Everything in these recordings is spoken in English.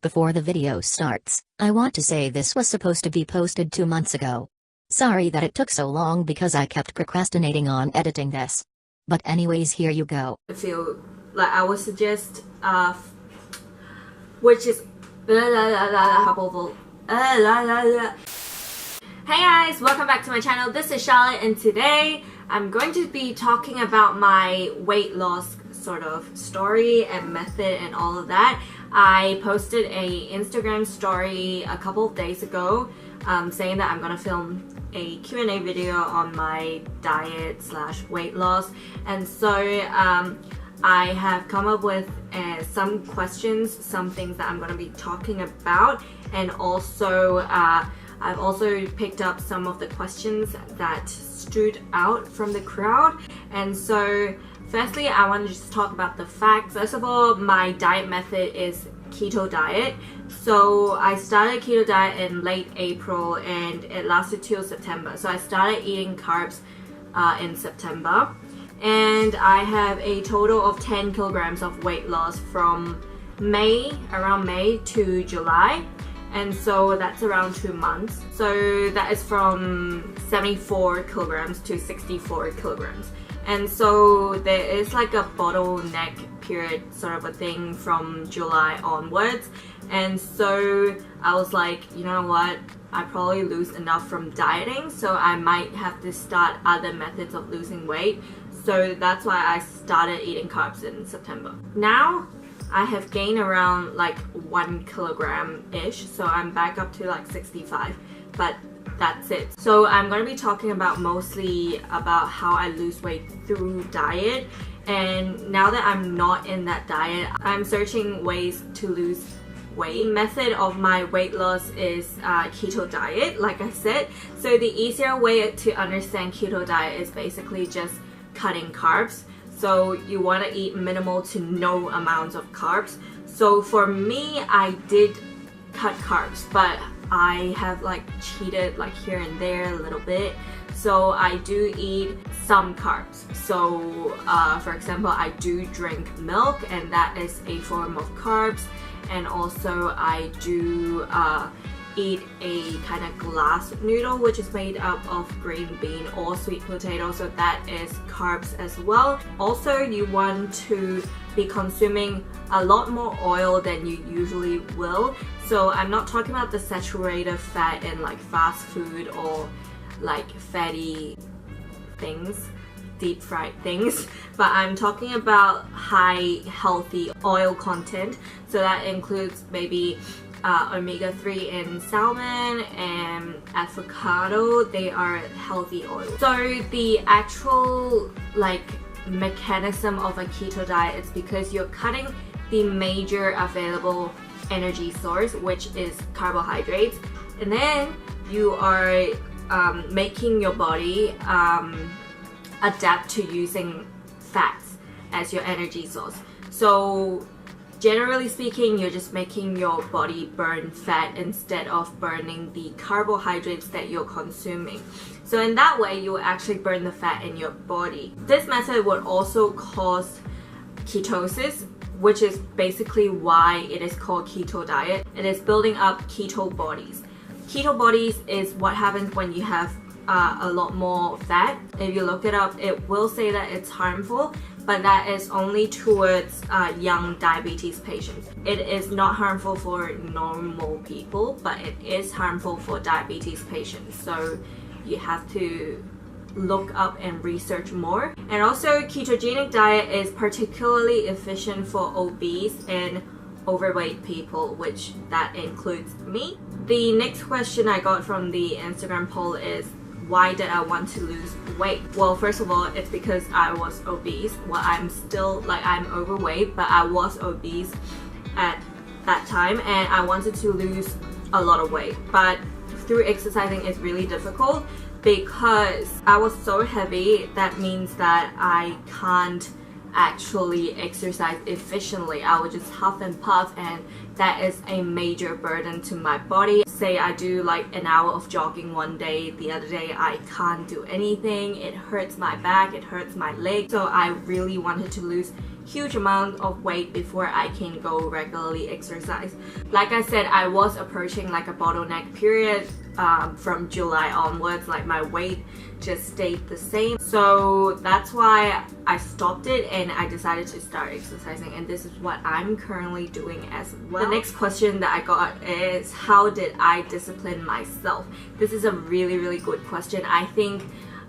Before the video starts, I want to say this was supposed to be posted 2 months ago. Sorry that it took so long because I kept procrastinating on editing this. But anyways, here you go. I feel like I would suggest which is Hey guys, welcome back to my channel. This is Charlotte and today I'm going to be talking about my weight loss sort of story and method and all of that. I posted a Instagram story a couple of days ago saying that I'm gonna film a Q&A video on my diet slash weight loss, and so I have come up with some questions, some things that I'm going to be talking about, and also I've also picked up some of the questions that stood out from the crowd. And so firstly, I want to just talk about the facts. First of all, my diet method is Keto Diet. So I started Keto Diet in late April and it lasted till September. So I started eating carbs in September, and I have a total of 10 kilograms of weight loss from around May to July, and so that's around 2 months. So that is from 74 kilograms to 64 kilograms. And so there is like a bottleneck period sort of a thing from July onwards. And so I was like, you know what, I probably lose enough from dieting, so I might have to start other methods of losing weight. So that's why I started eating carbs in September. Now I have gained around like 1 kilogram-ish, so I'm back up to like 65, but that's it. So I'm going to be talking about mostly about how I lose weight through diet. And now that I'm not in that diet, I'm searching ways to lose weight. The method of my weight loss is Keto Diet, like I said. So the easier way to understand Keto Diet is basically just cutting carbs. So you want to eat minimal to no amounts of carbs. So for me, I did cut carbs, but I have like cheated like here and there a little bit. So I do eat some carbs. So for example, I do drink milk, and that is a form of carbs. And also I do eat a kind of glass noodle, which is made up of green bean or sweet potato, so that is carbs as well. Also, you want to be consuming a lot more oil than you usually will. So I'm not talking about the saturated fat in like fast food or like fatty things, deep fried things, but I'm talking about high healthy oil content. So that includes maybe omega-3 in salmon and avocado. They are healthy oils. So the actual like mechanism of a keto diet is because you're cutting the major available energy source, which is carbohydrates, and then you are making your body adapt to using fats as your energy source. So generally speaking, you're just making your body burn fat instead of burning the carbohydrates that you're consuming. So in that way, you will actually burn the fat in your body. This method would also cause ketosis, which is basically why it is called Keto Diet. It is building up keto bodies. Keto bodies is what happens when you have a lot more fat. If you look it up, it will say that it's harmful, but that is only towards young diabetes patients. It is not harmful for normal people, but it is harmful for diabetes patients. So you have to look up and research more. And also, ketogenic diet is particularly efficient for obese and overweight people, which that includes me. The next question I got from the Instagram poll is, why did I want to lose weight? Well, first of all, it's because I was obese. Well, I'm still like, I'm overweight, but I was obese at that time, and I wanted to lose a lot of weight. But through exercising, it's really difficult because I was so heavy. That means that I can't actually exercise efficiently. I would just huff and puff, and that is a major burden to my body. Say I do like an hour of jogging one day, the other day I can't do anything. It hurts my back, it hurts my leg. So I really wanted to lose huge amount of weight before I can go regularly exercise. Like I said, I was approaching like a bottleneck period from July onwards. Like my weight just stayed the same, so that's why I stopped it and I decided to start exercising, and this is what I'm currently doing as well. The next question that I got is, how did I discipline myself? This is a really good question. I think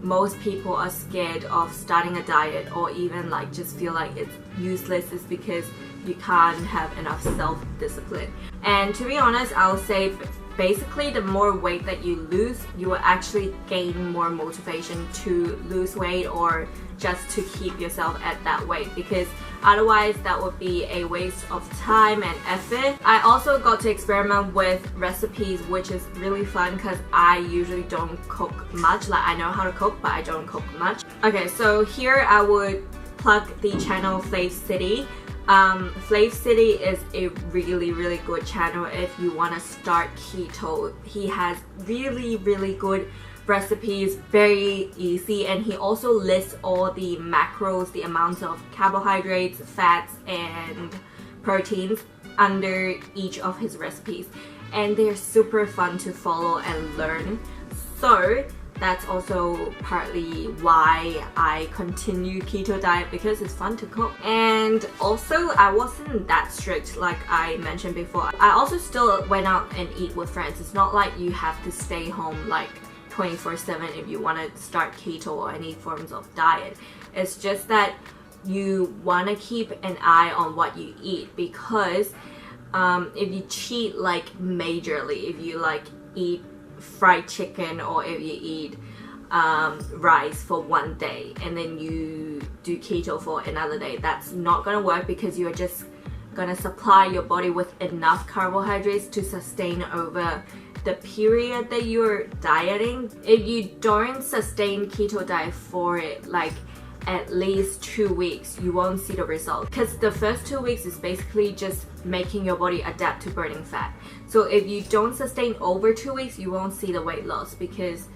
most people are scared of starting a diet, or even like just feel like it's useless, is because you can't have enough self-discipline. And to be honest, I'll say basically the more weight that you lose, you will actually gain more motivation to lose weight or just to keep yourself at that weight, because otherwise that would be a waste of time and effort. I also got to experiment with recipes, which is really fun because I usually don't cook much. Like I know how to cook, but I don't cook much. Okay, so here I would plug the channel Flavcity. Flavcity is a really good channel if you want to start keto. He has really good recipes, very easy, and he also lists all the macros, the amounts of carbohydrates, fats and proteins under each of his recipes, and they're super fun to follow and learn. So that's also partly why I continue keto diet, because it's fun to cook. And also I wasn't that strict like I mentioned before. I also still went out and eat with friends. It's not like you have to stay home like 24/7 if you want to start keto or any forms of diet. It's just that you want to keep an eye on what you eat, because if you cheat like majorly, if you like eat fried chicken, or if you eat rice for one day and then you do keto for another day, that's not gonna work, because you're just gonna supply your body with enough carbohydrates to sustain over the period that you're dieting. If you don't sustain keto diet for like at least 2 weeks, you won't see the result, because the first 2 weeks is basically just making your body adapt to burning fat. So if you don't sustain over 2 weeks, you won't see the weight loss because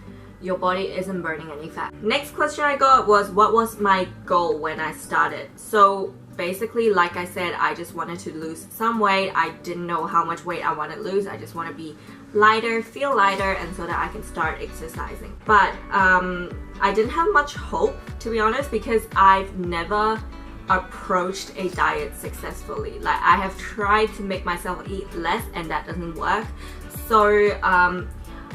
your body isn't burning any fat. Next question I got was, what was my goal when I started? So basically, like I said, I just wanted to lose some weight. I didn't know how much weight I want to lose. I just want to be lighter, feel lighter, and so that I can start exercising. But I didn't have much hope, to be honest, because I've never approached a diet successfully. Like I have tried to make myself eat less and that doesn't work. So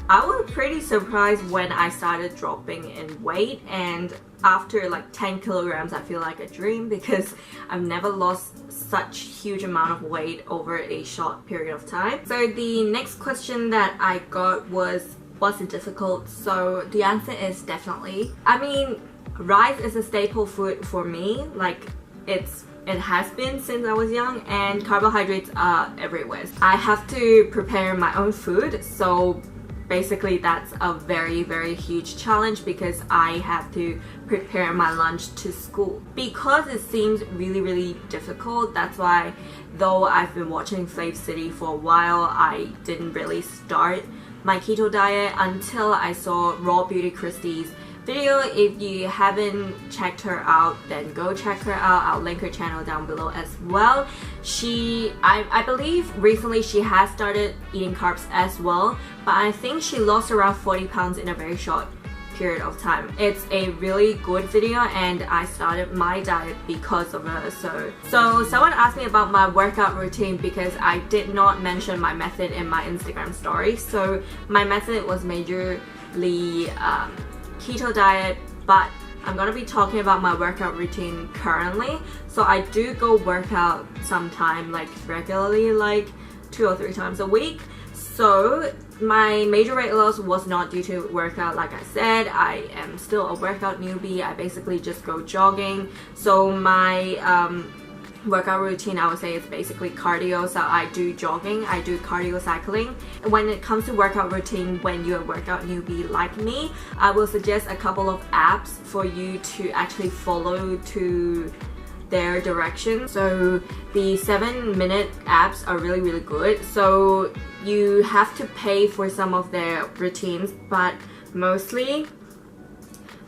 I was pretty surprised when I started dropping in weight, and after like 10 kilograms I feel like a dream, because I've never lost such huge amount of weight over a short period of time. So the next question that I got was it difficult? So the answer is definitely. I mean, rice is a staple food for me. Like it has been since I was young, and carbohydrates are everywhere. I have to prepare my own food, so basically that's a very huge challenge, because I have to prepare my lunch to school. Because it seems really difficult, that's why, though I've been watching Flavcity for a while, I didn't really start my keto diet until I saw Rawbeautykristi's video. If you haven't checked her out, then go check her out. I'll link her channel down below as well. I believe recently she has started eating carbs as well, but I think she lost around 40 pounds in a very short period of time. It's a really good video, and I started my diet because of her. So someone asked me about my workout routine, because I did not mention my method in my Instagram story. So my method was majorly keto diet, but I'm gonna be talking about my workout routine currently. So I do go work out sometime, like regularly, like 2 or 3 times a week. So my major weight loss was not due to workout. Like I said, I am still a workout newbie. I basically just go jogging. So my workout routine, I would say, is basically cardio. So I do jogging, I do cardio cycling. When it comes to workout routine, when you're a workout newbie like me, I will suggest a couple of apps for you to actually follow to their direction. So the 7-minute apps are really good. So you have to pay for some of their routines, but mostly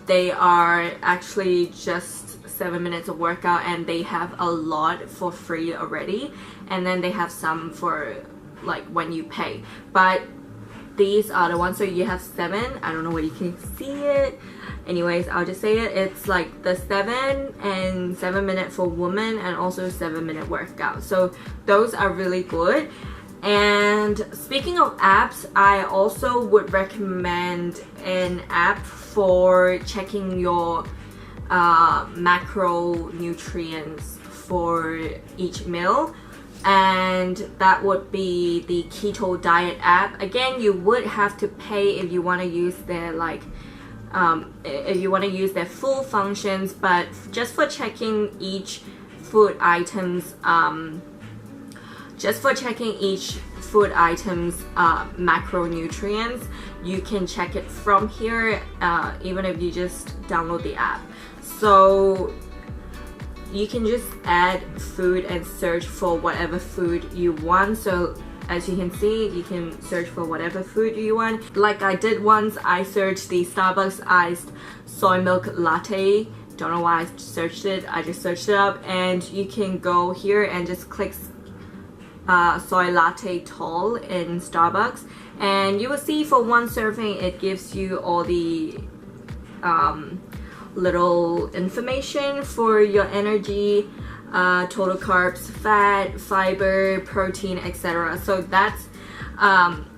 they are actually just 7 minutes of workout, and they have a lot for free already, and then they have some for like when you pay. But these are the ones. So you have 7. I don't know where you can see it. Anyways, I'll just say it. It's like the 7 and 7 minute for women, and also 7-minute workout. So those are really good. And speaking of apps, I also would recommend an app for checking your macronutrients for each meal, and that would be the Keto Diet app. Again, you would have to pay if you want to use their if you want to use their full functions, but just for checking each food items macronutrients, you can check it from here, even if you just download the app. So you can just add food and search for whatever food you want. So as you can see, you can search for whatever food you want. Like I did once, I searched the Starbucks iced soy milk latte. Don't know why I searched it, I just searched it up, and you can go here and just click soy latte tall in Starbucks, and you will see for one serving it gives you all the little information for your energy, total carbs, fat, fiber, protein, etc. So that's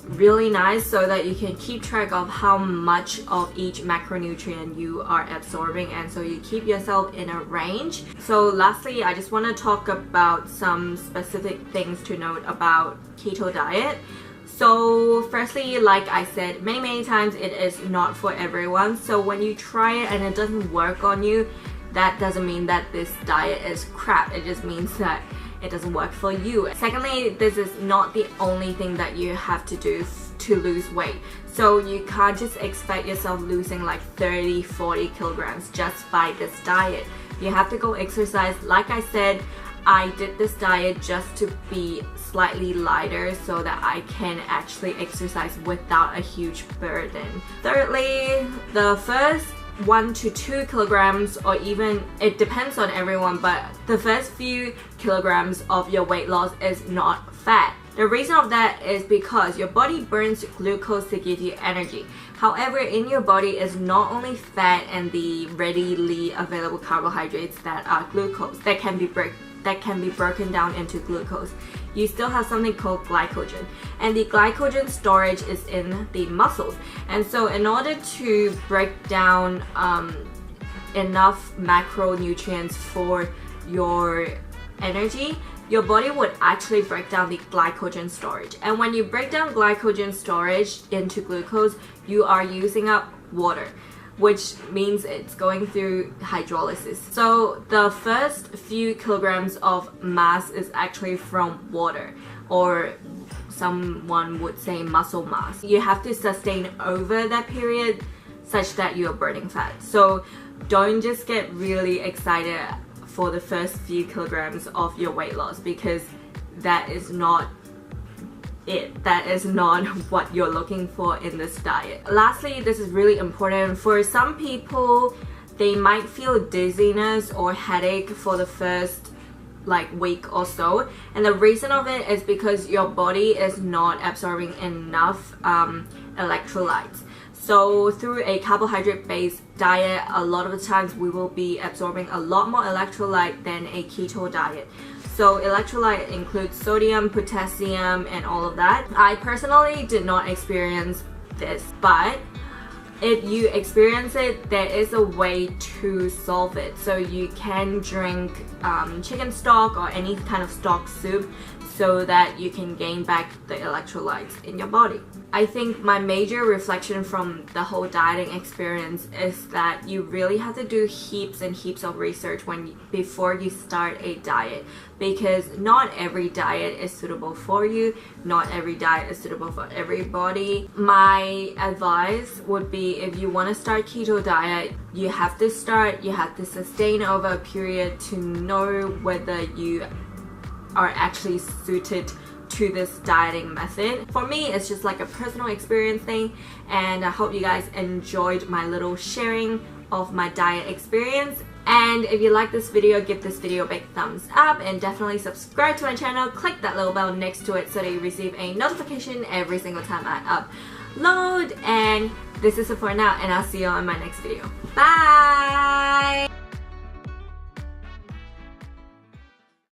really nice, so that you can keep track of how much of each macronutrient you are absorbing, and so you keep yourself in a range. So lastly, I just want to talk about some specific things to note about Keto Diet. So firstly, like I said many times, it is not for everyone. So when you try it and it doesn't work on you, that doesn't mean that this diet is crap. It just means that it doesn't work for you. Secondly, this is not the only thing that you have to do to lose weight. So you can't just expect yourself losing like 30-40 kilograms just by this diet. You have to go exercise. Like I said, I did this diet just to be slightly lighter so that I can actually exercise without a huge burden. Thirdly, the first 1 to 2 kilograms, or even, it depends on everyone, but the first few kilograms of your weight loss is not fat. The reason of that is because your body burns glucose to give you energy. However, in your body is not only fat and the readily available carbohydrates that are glucose that can be broken down into glucose. You still have something called glycogen, and the glycogen storage is in the muscles. And so in order to break down enough macronutrients for your energy, your body would actually break down the glycogen storage. And when you break down glycogen storage into glucose, you are using up water, which means it's going through hydrolysis. So the first few kilograms of mass is actually from water, or someone would say muscle mass. You have to sustain over that period such that you're burning fat. So don't just get really excited for the first few kilograms of your weight loss, because that is not it. That is not what you're looking for in this diet. Lastly, this is really important. For some people, they might feel dizziness or headache for the first week or so, and the reason of it is because your body is not absorbing enough electrolytes. So through a carbohydrate-based diet, a lot of the times we will be absorbing a lot more electrolyte than a keto diet. So electrolyte includes sodium, potassium, and all of that. I personally did not experience this, but if you experience it, there is a way to solve it. So you can drink chicken stock or any kind of stock soup so that you can gain back the electrolytes in your body. I think my major reflection from the whole dieting experience is that you really have to do heaps and heaps of research before you start a diet, because not every diet is suitable for you. Not every diet is suitable for everybody. My advice would be, if you want to start keto diet, you have to sustain over a period to know whether you are actually suited to this dieting method. For me, it's just like a personal experience thing, and I hope you guys enjoyed my little sharing of my diet experience. And if you like this video, give this video a big thumbs up and definitely subscribe to my channel. Click that little bell next to it so that you receive a notification every single time I upload. And this is it for now, and I'll see you on my next video. Bye!